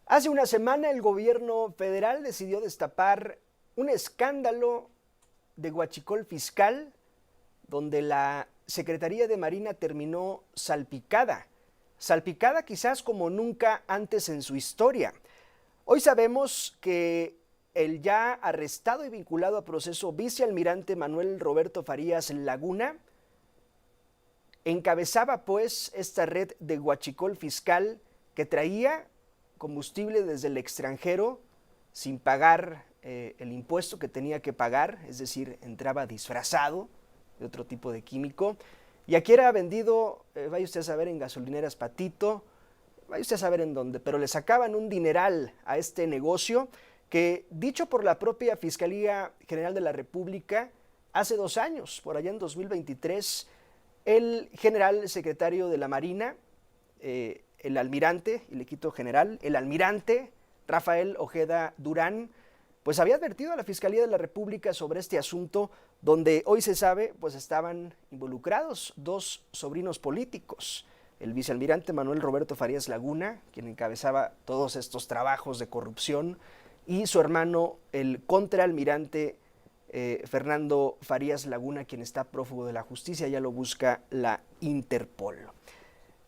Hace una semana el gobierno federal decidió destapar un escándalo de huachicol fiscal donde la Secretaría de Marina terminó salpicada. Salpicada quizás como nunca antes en su historia. Hoy sabemos que el ya arrestado y vinculado a proceso vicealmirante Manuel Roberto Farías Laguna encabezaba pues esta red de huachicol fiscal que traía combustible desde el extranjero sin pagar el impuesto que tenía que pagar, es decir, entraba disfrazado de otro tipo de químico. Y aquí era vendido, vaya usted a saber, en gasolineras Patito, vaya usted a saber en dónde, pero le sacaban un dineral a este negocio que, dicho por la propia Fiscalía General de la República, hace 2 años, por allá en 2023, el general secretario de la Marina, el almirante, y le quito general, el almirante Rafael Ojeda Durán, pues había advertido a la Fiscalía de la República sobre este asunto, donde hoy se sabe, pues estaban involucrados dos sobrinos políticos, el vicealmirante Manuel Roberto Farías Laguna, quien encabezaba todos estos trabajos de corrupción, y su hermano, el contraalmirante Fernando Farías Laguna, quien está prófugo de la justicia, ya lo busca la Interpol.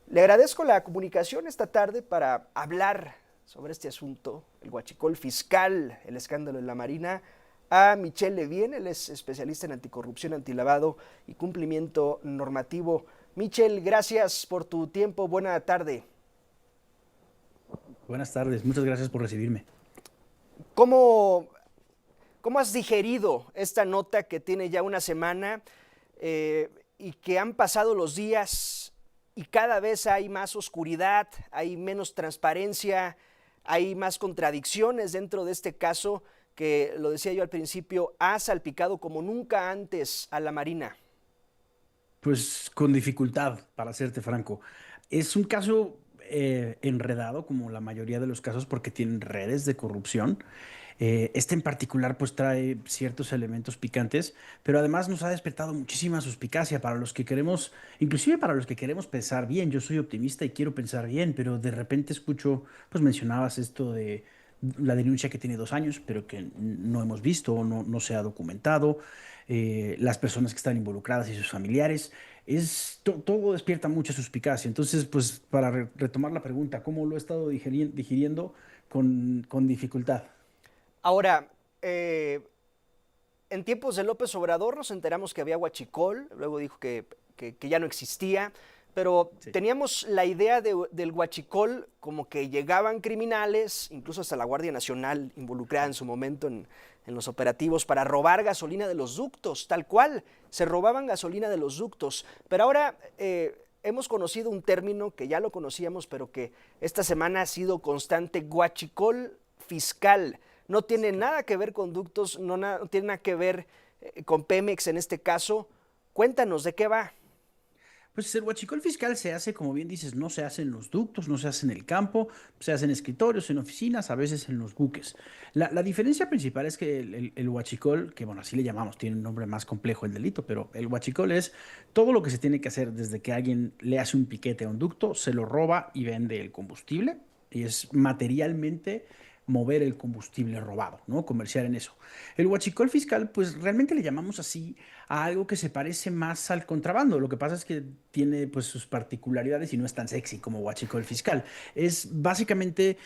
Le agradezco la comunicación esta tarde para hablar sobre este asunto, el huachicol fiscal, el escándalo en la Marina, a Michel Levien, él es especialista en anticorrupción, antilavado y cumplimiento normativo. Michel, gracias por tu tiempo, buena tarde. Buenas tardes, muchas gracias por recibirme. ¿Cómo, cómo has digerido esta nota que tiene ya una semana y que han pasado los días y cada vez hay más oscuridad, hay menos transparencia, hay más contradicciones dentro de este caso que, lo decía yo al principio, ha salpicado como nunca antes a la Marina? Pues con dificultad, para serte franco. Es un caso enredado, como la mayoría de los casos, porque tienen redes de corrupción. Este en particular, pues trae ciertos elementos picantes, pero además nos ha despertado muchísima suspicacia para los que queremos, inclusive para los que queremos pensar bien. Yo soy optimista y quiero pensar bien, pero de repente escucho, pues mencionabas esto de la denuncia que tiene 2 años, pero que no hemos visto o no se ha documentado, las personas que están involucradas y sus familiares. Todo despierta mucha suspicacia. Entonces, pues para retomar la pregunta, ¿cómo lo he estado digiriendo con dificultad? Ahora, en tiempos de López Obrador nos enteramos que había huachicol, luego dijo que ya no existía, pero Sí. teníamos la idea del huachicol como que llegaban criminales, incluso hasta la Guardia Nacional involucrada en su momento en los operativos para robar gasolina de los ductos, tal cual, se robaban gasolina de los ductos. Pero ahora hemos conocido un término que ya lo conocíamos, pero que esta semana ha sido constante, huachicol fiscal. No tiene nada que ver con ductos, no tiene nada que ver con Pemex en este caso. Cuéntanos de qué va. Pues el huachicol fiscal se hace, como bien dices, no se hace en los ductos, no se hace en el campo, se hace en escritorios, en oficinas, a veces en los buques. La diferencia principal es que el huachicol, que bueno, así le llamamos, tiene un nombre más complejo el delito, pero el huachicol es todo lo que se tiene que hacer desde que alguien le hace un piquete a un ducto, se lo roba y vende el combustible, y es materialmente mover el combustible robado, ¿no? Comerciar en eso. El huachicol fiscal, pues realmente le llamamos así a algo que se parece más al contrabando. Lo que pasa es que tiene pues sus particularidades y no es tan sexy como huachicol fiscal. Es básicamente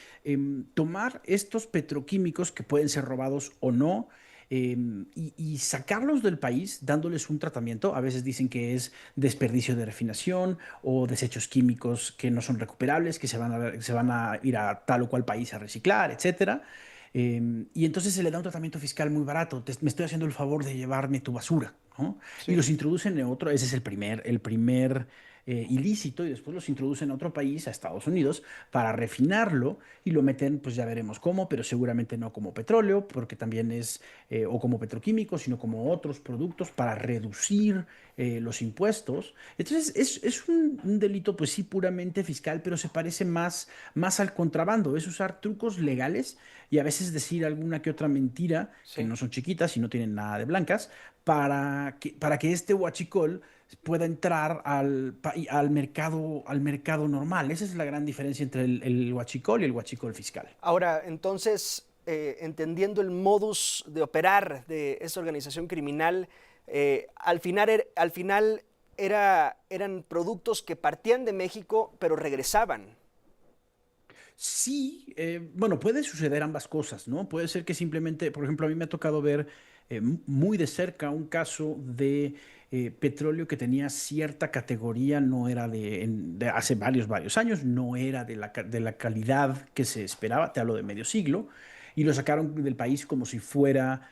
tomar estos petroquímicos que pueden ser robados o no. Y sacarlos del país dándoles un tratamiento. A veces dicen que es desperdicio de refinación o desechos químicos que no son recuperables, que se van a ir a tal o cual país a reciclar, etcétera. Y entonces se le da un tratamiento fiscal muy barato. Me estoy haciendo el favor de llevarme tu basura, ¿no? Y Sí. los introducen en otro, ese es el primer ilícito, y después los introducen a otro país, a Estados Unidos, para refinarlo y lo meten, pues ya veremos cómo, pero seguramente no como petróleo, porque también es, o como petroquímico, sino como otros productos para reducir los impuestos. Entonces es un delito, pues sí, puramente fiscal, pero se parece más al contrabando, es usar trucos legales y a veces decir alguna que otra mentira, que Sí. no son chiquitas y no tienen nada de blancas, para que este huachicol pueda entrar al mercado normal. Esa es la gran diferencia entre el huachicol y el huachicol fiscal. Ahora, entonces, entendiendo el modus de operar de esta organización criminal, al final eran productos que partían de México, pero regresaban. Sí, bueno, puede suceder ambas cosas, ¿no? Puede ser que simplemente, por ejemplo, a mí me ha tocado ver muy de cerca un caso de petróleo que tenía cierta categoría, no era de hace varios años, no era de la calidad que se esperaba, te hablo de medio siglo, y lo sacaron del país como si fuera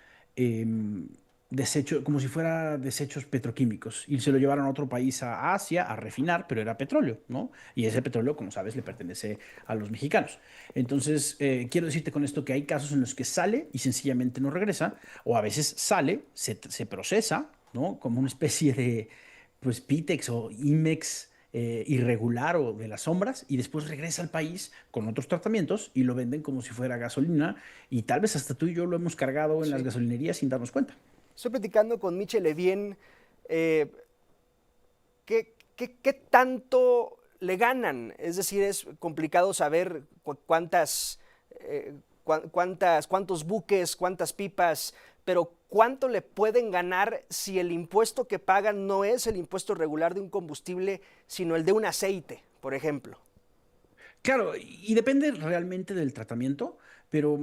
como si fuera desechos petroquímicos, y se lo llevaron a otro país, a Asia, a refinar, pero era petróleo, ¿no? Y ese petróleo, como sabes, le pertenece a los mexicanos. Entonces, quiero decirte con esto que hay casos en los que sale y sencillamente no regresa, o a veces sale, se procesa, ¿no? Como una especie de, pues, Pitex o Imex irregular o de las sombras, y después regresa al país con otros tratamientos y lo venden como si fuera gasolina, y tal vez hasta tú y yo lo hemos cargado en las Sí. gasolinerías sin darnos cuenta. Estoy platicando con Michel Levien. eh, ¿Qué tanto le ganan? Es decir, es complicado saber cuántos buques, cuántas pipas, pero ¿cuánto le pueden ganar si el impuesto que pagan no es el impuesto regular de un combustible, sino el de un aceite, por ejemplo? Claro, y depende realmente del tratamiento, pero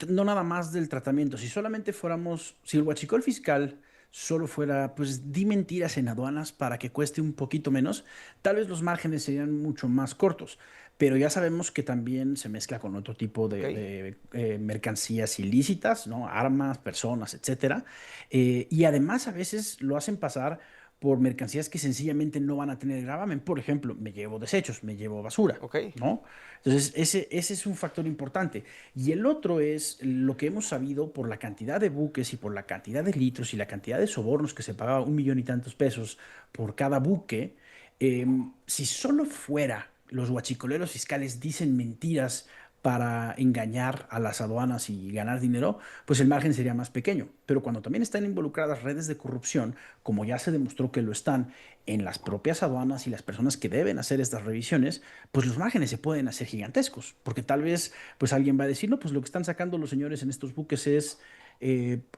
no nada más del tratamiento. Si solamente fuéramos, si el huachicol fiscal solo fuera, pues di mentiras en aduanas para que cueste un poquito menos, tal vez los márgenes serían mucho más cortos. Pero ya sabemos que también se mezcla con otro tipo ¿Ok? de mercancías ilícitas, ¿no? Armas, personas, etcétera. Y además a veces lo hacen pasar por mercancías que sencillamente no van a tener gravamen. Por ejemplo, me llevo desechos, me llevo basura, ¿Ok? ¿no? Entonces, ese es un factor importante. Y el otro es lo que hemos sabido por la cantidad de buques y por la cantidad de litros y la cantidad de sobornos que se pagaba 1 millón y tantos pesos por cada buque. Si solo fuera los huachicoleros fiscales dicen mentiras para engañar a las aduanas y ganar dinero, pues el margen sería más pequeño. Pero cuando también están involucradas redes de corrupción, como ya se demostró que lo están en las propias aduanas y las personas que deben hacer estas revisiones, pues los márgenes se pueden hacer gigantescos, porque tal vez pues alguien va a decir, no, pues lo que están sacando los señores en estos buques es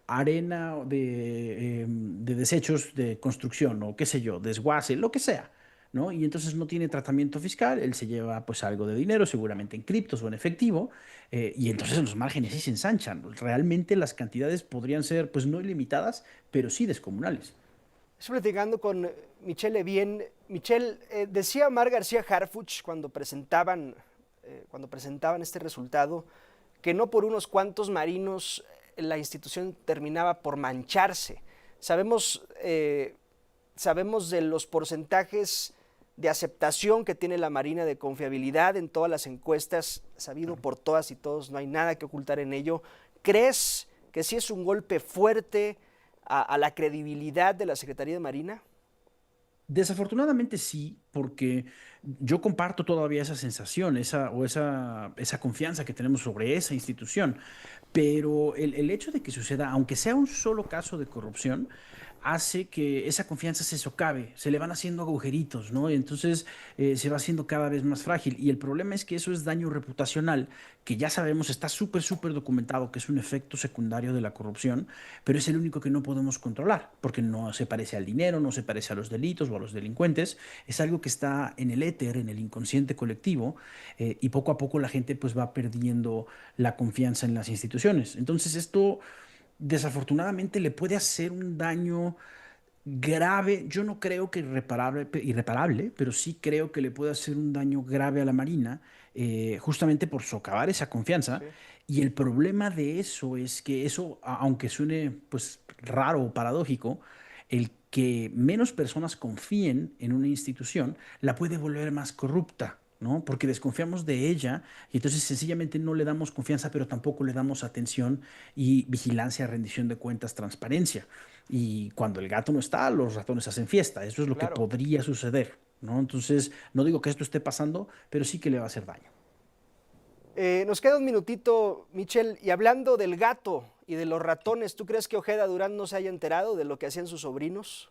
arena de desechos de construcción o qué sé yo, desguace, lo que sea. ¿No? Y entonces no tiene tratamiento fiscal, él se lleva pues algo de dinero, seguramente en criptos o en efectivo, y entonces los márgenes sí se ensanchan. Realmente las cantidades podrían ser pues no ilimitadas, pero sí descomunales. Estoy platicando con Michel Levien. Michel, decía Omar García Harfuch cuando presentaban este resultado, que no por unos cuantos marinos la institución terminaba por mancharse. Sabemos, sabemos de los porcentajes de aceptación que tiene la Marina, de confiabilidad en todas las encuestas, sabido por todas y todos, no hay nada que ocultar en ello. ¿Crees que sí es un golpe fuerte a la credibilidad de la Secretaría de Marina? Desafortunadamente sí, porque yo comparto todavía esa sensación, esa confianza que tenemos sobre esa institución, pero el hecho de que suceda, aunque sea un solo caso de corrupción, hace que esa confianza se socave, se le van haciendo agujeritos, ¿no? Y entonces se va haciendo cada vez más frágil. Y el problema es que eso es daño reputacional, que ya sabemos está súper documentado, que es un efecto secundario de la corrupción, pero es el único que no podemos controlar, porque no se parece al dinero, no se parece a los delitos o a los delincuentes, es algo que está en el éter, en el inconsciente colectivo, y poco a poco la gente pues va perdiendo la confianza en las instituciones. Entonces esto desafortunadamente le puede hacer un daño grave. Yo no creo que irreparable, pero sí creo que le puede hacer un daño grave a la Marina, justamente por socavar esa confianza. Sí. Y el problema de eso es que eso, aunque suene pues raro o paradójico, el que menos personas confíen en una institución la puede volver más corrupta, ¿no? Porque desconfiamos de ella y entonces sencillamente no le damos confianza, pero tampoco le damos atención y vigilancia, rendición de cuentas, transparencia. Y cuando el gato no está, los ratones hacen fiesta. Eso es lo que Claro. podría suceder, ¿no? Entonces, no digo que esto esté pasando, pero sí que le va a hacer daño. Nos queda un minutito, Michel, y hablando del gato y de los ratones, ¿tú crees que Ojeda Durán no se haya enterado de lo que hacían sus sobrinos?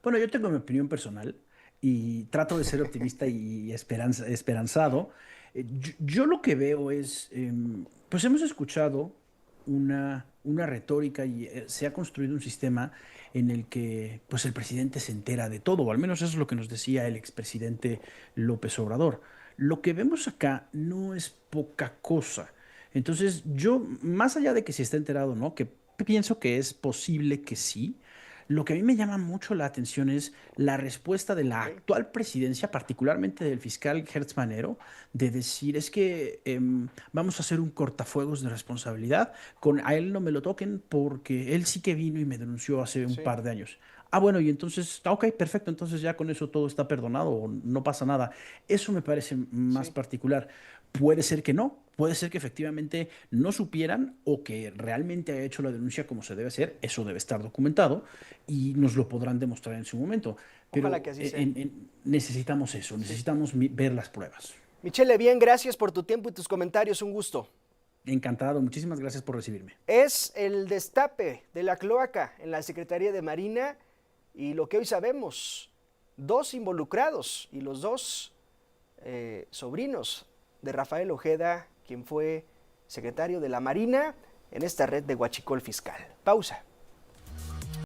Bueno, yo tengo mi opinión personal y trato de ser optimista y esperanzado. Yo lo que veo es, pues hemos escuchado una retórica y se ha construido un sistema en el que pues el presidente se entera de todo, o al menos eso es lo que nos decía el expresidente López Obrador. Lo que vemos acá no es poca cosa. Entonces, yo, más allá de que si está enterado o no, que pienso que es posible que sí, lo que a mí me llama mucho la atención es la respuesta de la Ok. actual presidencia, particularmente del fiscal Hertz Manero, de decir es que vamos a hacer un cortafuegos de responsabilidad, con a él no me lo toquen porque él sí que vino y me denunció hace un Sí. par de años. Ah, bueno, y entonces, ok, perfecto, entonces ya con eso todo está perdonado o no pasa nada. Eso me parece más Sí. particular. Puede ser que no, puede ser que efectivamente no supieran o que realmente haya hecho la denuncia como se debe hacer, eso debe estar documentado y nos lo podrán demostrar en su momento. Ojalá que Pero así sea. necesitamos eso, Sí. necesitamos ver las pruebas. Michele, bien, gracias por tu tiempo y tus comentarios. Un gusto. Encantado, muchísimas gracias por recibirme. Es el destape de la cloaca en la Secretaría de Marina y lo que hoy sabemos, dos involucrados y los dos sobrinos de Rafael Ojeda, quien fue secretario de la Marina en esta red de huachicol fiscal. Pausa.